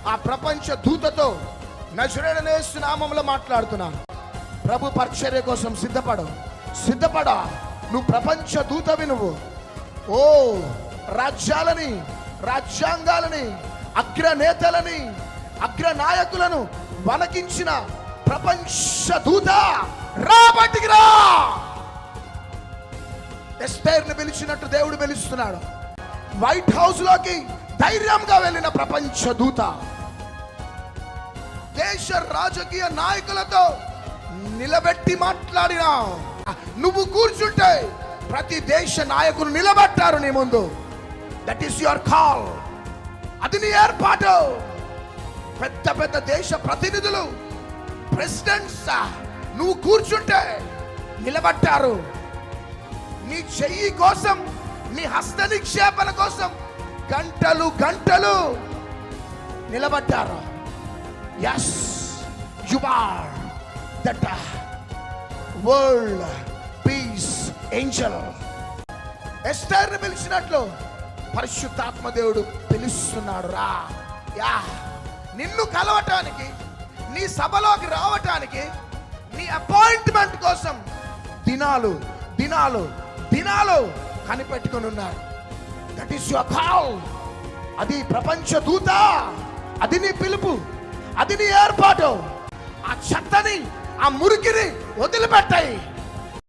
ఆ ప్రపంచ దూతతో నజరేయుడైన యేసు నామములో మాట్లాడుతున్నా. ప్రభు పరిచర్య కోసం సిద్ధపడా. నువ్వు ప్రపంచ దూతవి. నువ్వు రాజ్యాలని, రాజ్యాంగాలని, అగ్రనేతలని, అగ్రనాయకులను వణకించిన ప్రపంచ దూత, రా బయటికి రా. ఎస్తేర్ని పిలిచినట్టు దేవుడు పిలుస్తున్నాడు. వైట్ హౌస్ లోకి ధైర్యంగా వెళ్ళిన ప్రపంచ దూత, దేశ రాజకీయ నాయకులతో నిలబెట్టి మాట్లాడిన నువ్వు కూర్చుంటే ప్రతి దేశ నాయకులు నిలబెట్టారు నీ ముందు. That is your call. అది నీ ఏర్పాటు. పెద్ద పెద్ద దేశ ప్రతినిధులు, ప్రెసిడెంట్స్ నువ్వు కూర్చుంటే నిలబెట్టారు. నీ చెయ్యి కోసం, నీ హస్త నిక్షేపణ కోసం గంటలు గంటలు నిలబడ్డారు. yes, you are that world peace angel. ఎస్తేర్ని పిలిచినట్లు పరిశుద్ధాత్మ దేవుడు పిలుస్తున్నాడు. రా. నిన్ను కలవటానికి, నీ సభలోకి రావటానికి, నీ అపాయింట్మెంట్ కోసం దినాలు దినాలు దినాలు కనిపెట్టుకొని ఉన్నాడు. That is your call. అది ప్రపంచ దూత. అది నీ పిలుపు, అది నీ ఏర్పాటు. ఆ చెత్తని, ఆ మురికిని వదిలిపెట్టాయి.